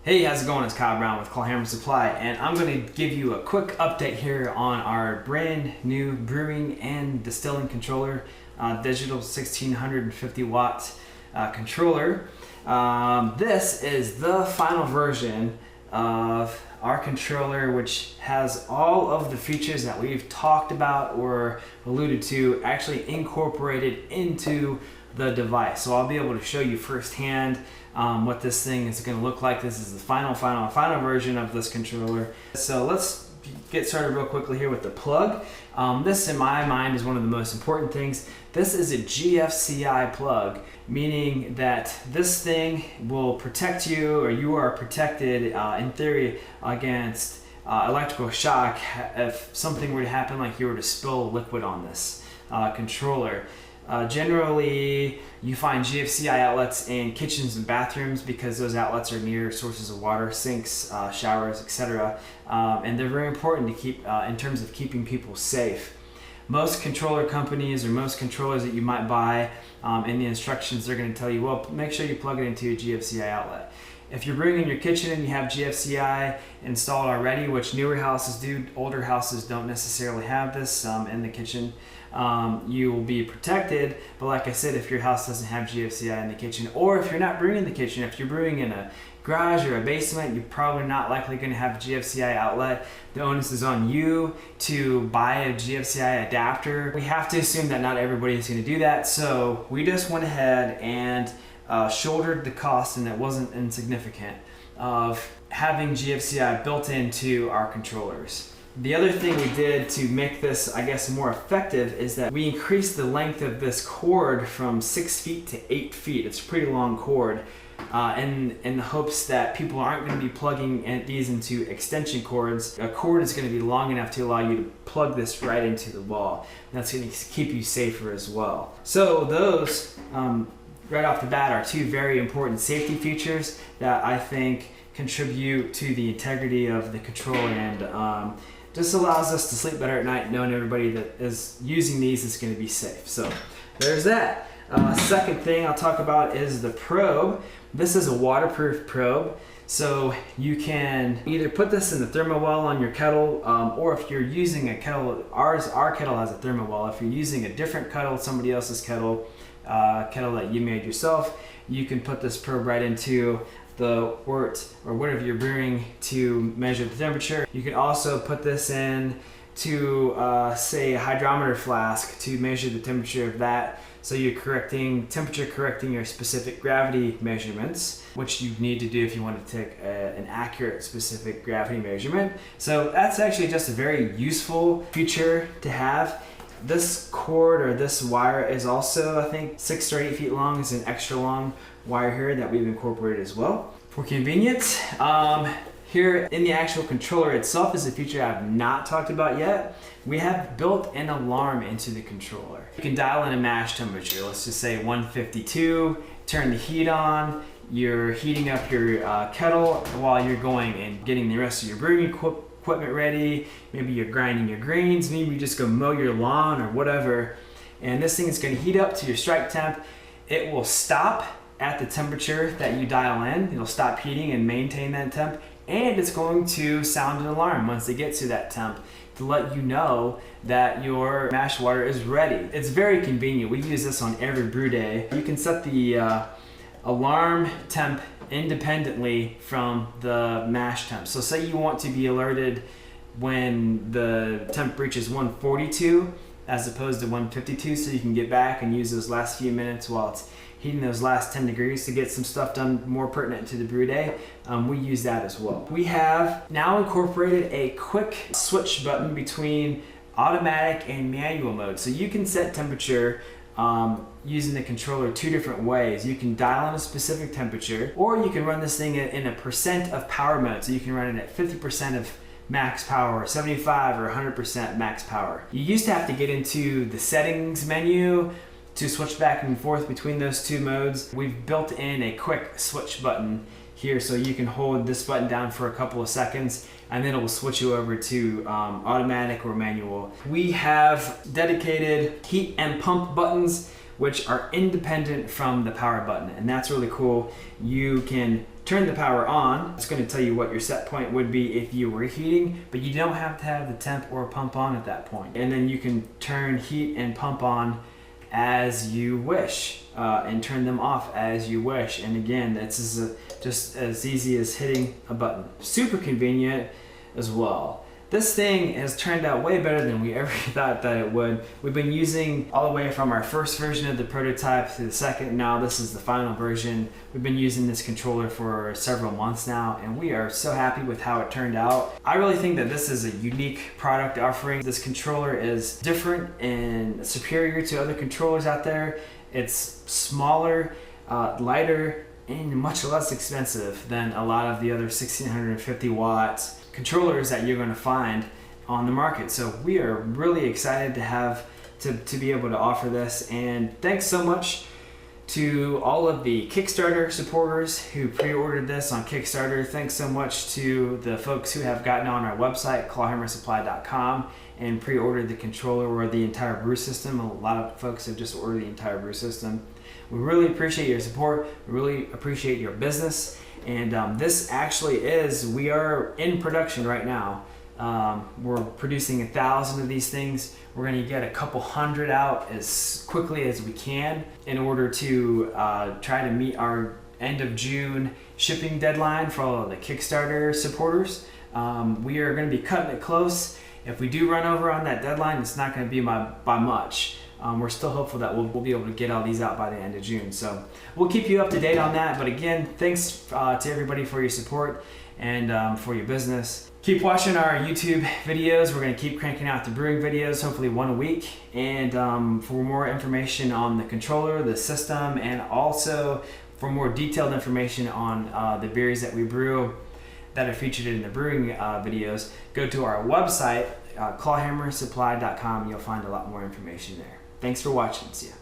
Hey, how's it going? It's Kyle Brown with Claw Hammer Supply, and I'm going to give you a quick update here on our brand new brewing and distilling controller, digital 1650 watt controller. This is the final version of our controller, which has all of the features that we've talked about or alluded to actually incorporated into the device. So I'll be able to show you firsthand what this thing is going to look like. This is the final version of this controller. So let's get started real quickly here with the plug. This in my mind is one of the most important things. This is a GFCI plug, meaning that this thing will protect you, or you are protected in theory against electrical shock if something were to happen, like you were to spill liquid on this controller. Generally, you find GFCI outlets in kitchens and bathrooms because those outlets are near sources of water, sinks, showers, etc. And they're very important to keep in terms of keeping people safe. Most controller companies, or most controllers that you might buy, in the instructions, they're going to tell you, well, make sure you plug it into a GFCI outlet. If you're brewing in your kitchen and you have GFCI installed already, which newer houses do, older houses don't necessarily have this in the kitchen, you will be protected. But like I said, if your house doesn't have GFCI in the kitchen, or if you're not brewing in the kitchen, if you're brewing in a garage or a basement, you're probably not likely going to have a GFCI outlet. The onus is on you to buy a GFCI adapter. We have to assume that not everybody is going to do that, so we just went ahead and shouldered the cost, and it wasn't insignificant, of having GFCI built into our controllers. The other thing we did to make this, I guess, more effective is that we increased the length of this cord from 6 feet to 8 feet. It's a pretty long cord, in the hopes that people aren't going to be plugging these into extension cords. A cord is going to be long enough to allow you to plug this right into the wall. And that's going to keep you safer as well. So those, right off the bat, are two very important safety features that I think contribute to the integrity of the controller, and just allows us to sleep better at night knowing everybody that is using these is going to be safe. So there's that. Second thing I'll talk about is the probe. This is a waterproof probe, so you can either put this in the thermowell on your kettle, or if you're using a kettle, our kettle has a thermowell. If you're using a different kettle, somebody else's kettle, kettle that you made yourself, you can put this probe right into the wort or whatever you're brewing to measure the temperature. You can also put this in to say a hydrometer flask to measure the temperature of that. So you're temperature correcting your specific gravity measurements, which you need to do if you want to take an accurate specific gravity measurement. So that's actually just a very useful feature to have. This cord, or this wire, is also, I think, 6 or 8 feet long. It's an extra long wire here that we've incorporated as well for convenience. Here in the actual controller itself is a feature I've not talked about yet. We have built an alarm into the controller. You can dial in a mash temperature, let's just say 152, turn the heat on. You're heating up your kettle while you're going and getting the rest of your brewing equipment ready. Maybe you're grinding your grains, maybe you just go mow your lawn or whatever. And this thing is going to heat up to your strike temp. It will stop at the temperature that you dial in. It'll stop heating and maintain that temp. And it's going to sound an alarm once it gets to that temp to let you know that your mash water is ready. It's very convenient. We use this on every brew day. You can set the alarm temp independently from the mash temp. So say you want to be alerted when the temp reaches 142 as opposed to 152, so you can get back and use those last few minutes while it's heating those last 10 degrees to get some stuff done more pertinent to the brew day. We use that as well. We have now incorporated a quick switch button between automatic and manual mode. So you can set temperature using the controller two different ways. You can dial in a specific temperature, or you can run this thing in a percent of power mode. So you can run it at 50% of max power, 75 or 100% max power. You used to have to get into the settings menu to switch back and forth between those two modes. We've built in a quick switch button here, so you can hold this button down for a couple of seconds and then it will switch you over to automatic or manual. We have dedicated heat and pump buttons which are independent from the power button, and that's really cool. You can turn the power on. It's going to tell you what your set point would be if you were heating, but you don't have to have the temp or pump on at that point. And then you can turn heat and pump on as you wish, and turn them off as you wish. And again, this is just as easy as hitting a button. Super convenient as well. This thing has turned out way better than we ever thought that it would. We've been using all the way from our first version of the prototype to the second. Now this is the final version. We've been using this controller for several months now, and we are so happy with how it turned out. I really think that this is a unique product offering. This controller is different and superior to other controllers out there. It's smaller, lighter, and much less expensive than a lot of the other 1650 watt controllers that you're going to find on the market. So we are really excited to have to be able to offer this, and thanks so much to all of the Kickstarter supporters who pre-ordered this on Kickstarter. Thanks so much to the folks who have gotten on our website, clawhammersupply.com, and pre-ordered the controller or the entire brew system. A lot of folks have just ordered the entire brew system. We really appreciate your support. We really appreciate your business. And this actually we are in production right now. We're producing 1,000 of these things. We're going to get a couple hundred out as quickly as we can in order to try to meet our end of June shipping deadline for all of the Kickstarter supporters. We are going to be cutting it close. If we do run over on that deadline, it's not going to be by much. We're still hopeful that we'll be able to get all these out by the end of June. So we'll keep you up to date on that. But again, thanks to everybody for your support and for your business. Keep watching our YouTube videos. We're going to keep cranking out the brewing videos, hopefully one a week. And for more information on the controller, the system, and also for more detailed information on the beers that we brew that are featured in the brewing videos, go to our website, clawhammersupply.com. You'll find a lot more information there. Thanks for watching. See ya.